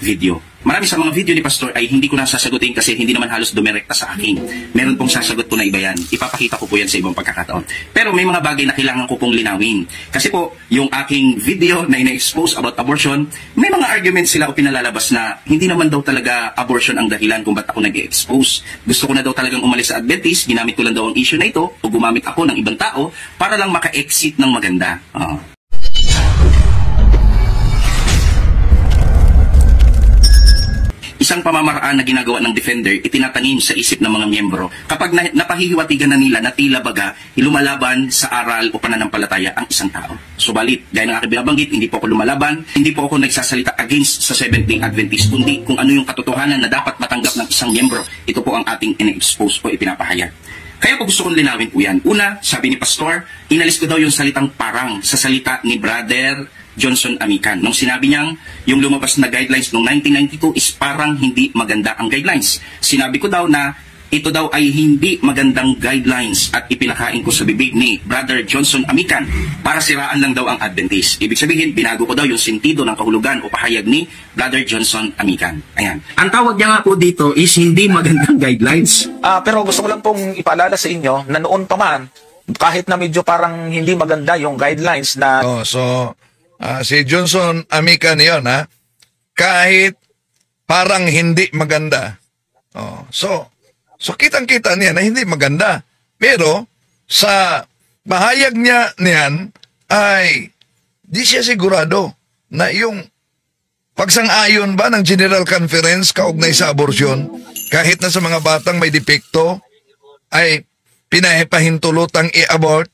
video. Marami sa mga video ni Pastor ay hindi ko na sasagutin kasi hindi naman halos dumirekta sa akin. Meron pong sasagot po na iba yan. Ipapakita ko po yan sa ibang pagkakataon. Pero may mga bagay na kailangan ko pong linawin. Kasi po, yung aking video na ina-expose about abortion, may mga arguments sila o pinalalabas na hindi naman daw talaga abortion ang dahilan kung ba't ako nag-expose. Gusto ko na daw talagang umalis sa Adventist, ginamit ko lang daw ang issue na ito o gumamit ako ng ibang tao para lang maka-exit ng maganda. Isang pamamaraan na ginagawa ng defender, itinatanim sa isip ng mga miyembro kapag napahihiwatigan na nila na tila baga lumalaban sa aral o pananampalataya ang isang tao. Subalit, gaya ng aking binabanggit, hindi po ako lumalaban, hindi po ako nagsasalita against sa Seventh-day Adventist, kundi kung ano yung katotohanan na dapat matanggap ng isang miyembro. Ito po ang ating ina-expose po, ipinapahayag. Kaya po gusto kong linawin po yan. Una, sabi ni Pastor, inalis ko daw yung salitang parang sa salita ni Brother Johnson Amican. Nung sinabi niyang yung lumabas na guidelines noong 1992 is parang hindi maganda ang guidelines. Sinabi ko daw na ito daw ay hindi magandang guidelines at ipinakain ko sa bibig ni Brother Johnson Amican para siraan lang daw ang Adventist. Ibig sabihin, binago ko daw yung sentido ng kahulugan o pahayag ni Brother Johnson Amican. Ayan. Ang tawag niya nga po dito is hindi magandang guidelines. Pero gusto ko lang pong ipaalala sa inyo na noon pa man, kahit na medyo parang hindi maganda yung guidelines na... si Johnson Amican yun, ha? Kahit parang hindi maganda. So kitang-kita niya na hindi maganda. Pero sa mahayag niya niyan ay di siya sigurado na yung pagsang-ayon ba ng General Conference kaugnay sa abortion, kahit na sa mga batang may depekto, ay pinahintulutang i-abort.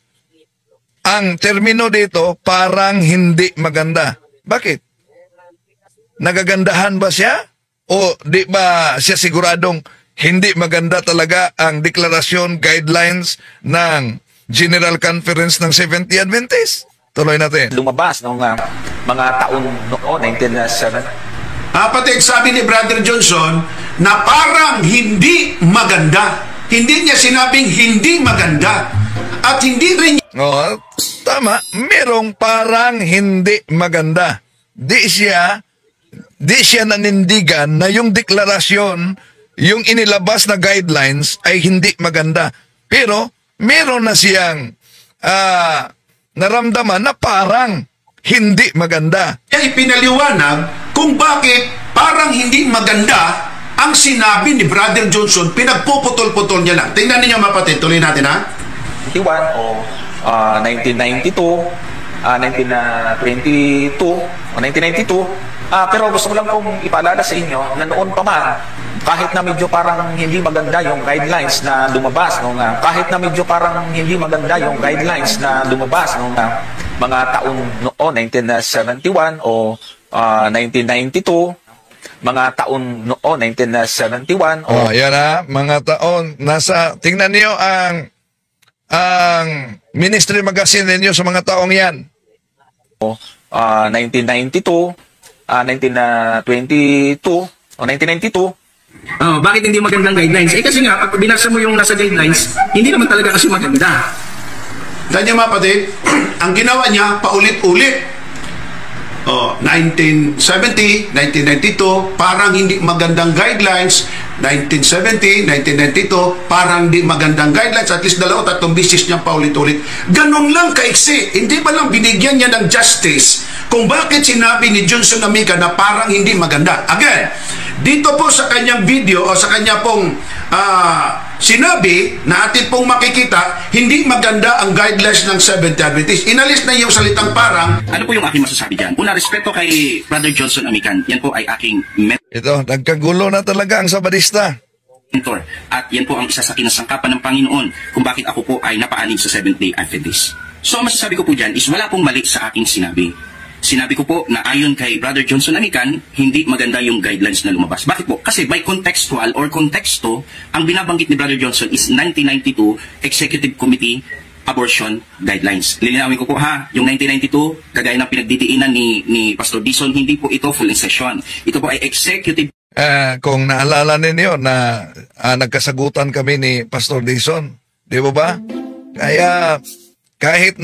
Ang termino dito, parang hindi maganda. Bakit? Nagagandahan ba siya? O di ba siya siguradong hindi maganda talaga ang deklarasyon, guidelines ng General Conference ng Seventh-day Adventist? Tuloy natin. Lumabas noong mga taon noon, 1970. Pati sabi ni Brother Johnson na parang hindi maganda. Hindi niya sinabing hindi maganda. At hindi rin... Tama. Merong parang hindi maganda. Di siya nanindigan na yung deklarasyon, yung inilabas na guidelines ay hindi maganda. Pero meron na siyang naramdaman na parang hindi maganda. Kaya ipinaliwanag kung bakit parang hindi maganda ang sinabi ni Brother Johnson. Pinagpuputol-putol niya lang. Tingnan ninyo mapatid. Tuloy natin, ha? 1991 o 1992, 1922 o 1992. Pero gusto ko lang pong ipaalala sa inyo na noon pa man, kahit na medyo parang hindi maganda yung guidelines na lumabas nung mga taon noon, 1971 o 1992, mga taon noon, 1971 o... yan ha, mga taon. Tingnan niyo ang ministry magazine ninyo sa mga taong yan. 1992, 1922 o 1992. Bakit hindi magandang guidelines? Kasi nga, pag binasa mo yung nasa guidelines, hindi naman talaga kasi maganda. Tanya mapatid, ang ginawa niya, paulit-ulit. 1970, 1992, parang hindi magandang guidelines. 1970, 1992, parang hindi magandang guidelines. At least 2-3 bisis niyang paulit-ulit. Ganun lang kaiksi. Hindi ba lang binigyan niya ng justice kung bakit sinabi ni Johnson Amican na parang hindi maganda? Again, dito po sa kanyang video o sa kanya pong sinabi na atin pong makikita, hindi maganda ang guidelines ng Seventh-day Adventist. Inalis na yung salitang parang. Ano po yung aking masasabi dyan? Una, respeto kay Brother Johnson Amican. Yan po ay aking Ito, nagkagulo na talaga ang Sabadista. mentor. At yan po ang isa sa kinasangkapan ng Panginoon kung bakit ako po ay napaanig sa Seventh-day Adventist. So, ang masasabi ko po dyan is wala pong mali sa aking sinabi. Sinabi ko po na ayon kay Brother Johnson Amican, hindi maganda yung guidelines na lumabas. Bakit po? Kasi by contextual or konteksto, ang binabanggit ni Brother Johnson is 1992 Executive Committee Abortion Guidelines. Lilinawin ko po ha, yung 1992, kagaya ng pinagditiinan ni Pastor Dison, hindi po ito full in session. Ito po ay Executive. Kung naalala ninyo na nagkasagutan kami ni Pastor Dison, di ba ba? Kaya kahit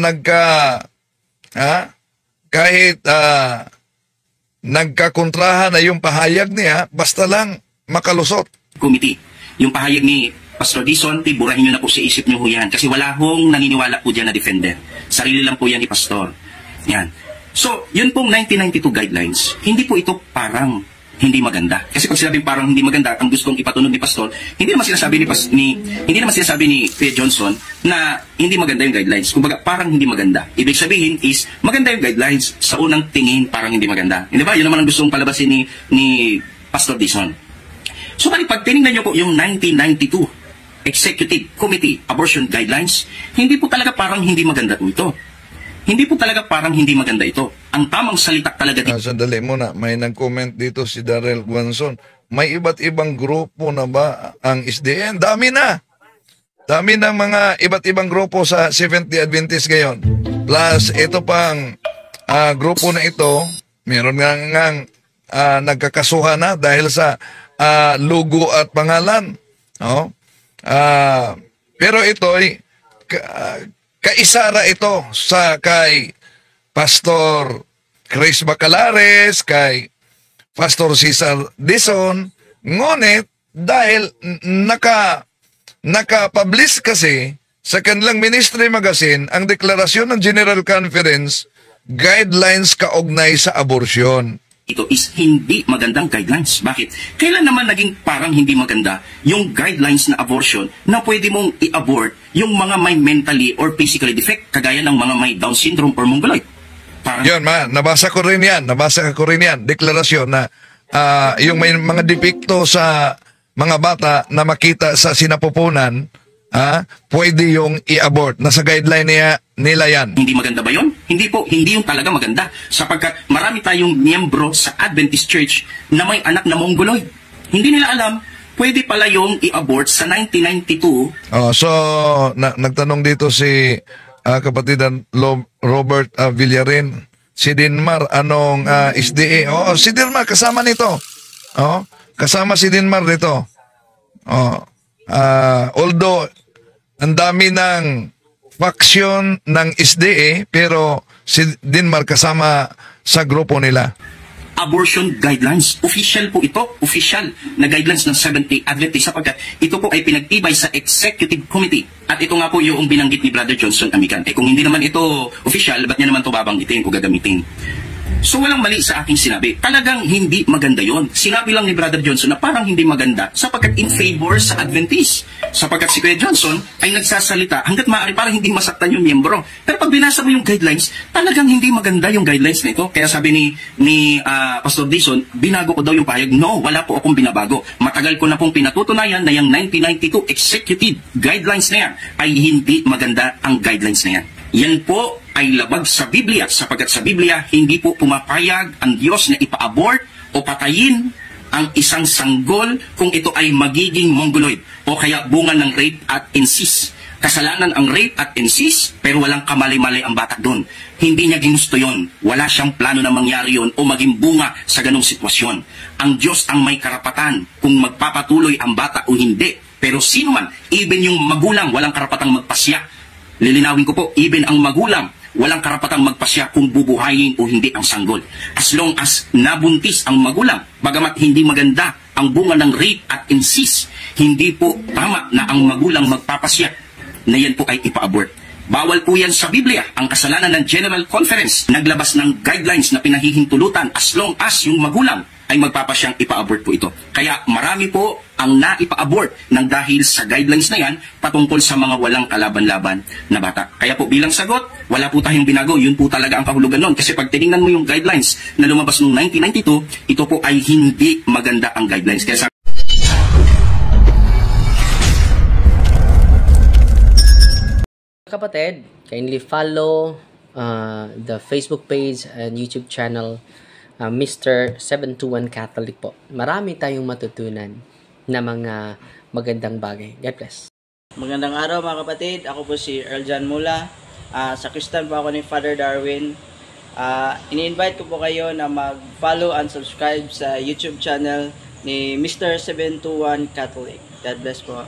nagkakontrahan na yung pahayag niya basta lang makalusot. Committee. Yung pahayag ni Pastor Dison, burahin nyo na po sa isip nyo ho yan. Kasi wala hong naniniwala po dyan na defender. Sarili lang po yan ni Pastor. Yan. So, yun pong 1992 guidelines, hindi po ito parang hindi maganda. Kasi pag sinabing parang hindi maganda, ang gustong ipatunog ni Pastor, hindi naman sinasabi ni Kuya Johnson na hindi maganda yung guidelines. Kumbaga, parang hindi maganda. Ibig sabihin is, maganda yung guidelines. Sa unang tingin, parang hindi maganda. Hindi ba? Yun naman ang gustong palabasin ni Pastor Dison. So, pag tinignan nyo po yung 1992 Executive Committee Abortion Guidelines, hindi po talaga parang hindi maganda po ito. Hindi po talaga parang hindi maganda ito. Ang tamang salita talaga dito. Sandali muna, may nag-comment dito si Darrell Guanzon. May iba't ibang grupo na ba ang SDN? Dami na! Dami ng mga iba't ibang grupo sa Seventh-day Adventist ngayon. Plus, ito pang grupo na ito, meron nga nagkakasuhan na dahil sa logo at pangalan. No? Pero ito ay kaisara ito sa kay Pastor Chris Bacalares, kay Pastor Cesar Dison, ngunit dahil naka-publish kasi sa kanilang ministry magazine ang deklarasyon ng General Conference guidelines kaugnay sa abortion. Ito is hindi magandang guidelines. Bakit? Kailan naman naging parang hindi maganda yung guidelines na abortion na pwede mong i-abort yung mga may mentally or physically defect, kagaya ng mga may Down syndrome or mongoloid? Yun, nabasa ko rin yan. Deklarasyon na yung may mga depekto sa mga bata na makita sa sinapupunan, pwede yung i-abort. Nasa guideline nila yan. Hindi maganda ba yun? Hindi po, hindi yung talaga maganda. Sapagkat marami tayong miyembro sa Adventist Church na may anak na mongoloid. Hindi nila alam, pwede pala yung i-abort sa 1992. So, nagtanong dito si kapatidan Robert Villarin, si Dinmar, anong SDA? Si Dinmar, kasama nito. Kasama si Dinmar dito. Although, ang dami ng faction ng SDA, pero si Dinmar kasama sa grupo nila. Abortion guidelines. Official po ito. Official na guidelines ng Seventh-day Adventist sapagkat ito po ay pinagtibay sa Executive Committee. At ito nga po yung binanggit ni Brother Johnson Amican. Kung hindi naman ito official, ba't niya naman ito babanggitin o gagamitin? So walang mali sa aking sinabi. Talagang hindi maganda yon. Sinabi lang ni Brother Johnson na parang hindi maganda sapagkat in favor sa Adventist. Sapagkat si Kuya Johnson ay nagsasalita hanggat maaari para hindi masaktan yung miyembro. Pero pag binasa mo yung guidelines, talagang hindi maganda yung guidelines na ito. Kaya sabi ni Pastor Dison, binago ko daw yung pahayag. No, wala po akong binabago. Matagal ko na pong pinatutunayan na yung 1992 Executive Guidelines na yan ay hindi maganda ang guidelines na yan. Yan po ay labag sa Biblia sapagkat sa Biblia hindi po pumapayag ang Diyos na ipa-abort o patayin ang isang sanggol kung ito ay magiging mongoloid o kaya bunga ng rape at incest. Kasalanan ang rape at incest pero walang kamali-mali ang bata doon. Hindi niya ginusto yon. Wala siyang plano na mangyari yon o maging bunga sa ganong sitwasyon. Ang Diyos ang may karapatan kung magpapatuloy ang bata o hindi. Pero sino man, even yung magulang, walang karapatang magpasya. Lilinawin ko po, even ang magulang, walang karapatang magpasya kung bubuhayin o hindi ang sanggol. As long as nabuntis ang magulang, bagamat hindi maganda ang bunga ng rape at incest, hindi po tama na ang magulang magpapasya na yan po ay ipa-abort. Bawal po yan sa Biblia. Ang kasalanan ng General Conference naglabas ng guidelines na pinahihintulutan as long as yung magulang ay magpapasyang ipa-abort po ito. Kaya marami po ang naipa-abort ng dahil sa guidelines na yan patungkol sa mga walang kalaban-laban na bata. Kaya po bilang sagot, wala po tayong binago. Yun po talaga ang kahulugan nun. Kasi pag tinignan mo yung guidelines na lumabas noong 1992, ito po ay hindi maganda ang guidelines. Kaya kapatid, kindly follow the Facebook page and YouTube channel Mr. 721 Catholic po. Marami tayong matutunan na mga magandang bagay. God bless. Magandang araw mga kapatid. Ako po si Earl John Mula. Sa Kristan po ako ni Father Darwin. Ini-invite ko po kayo na mag-follow and subscribe sa YouTube channel ni Mr. 721 Catholic. God bless po.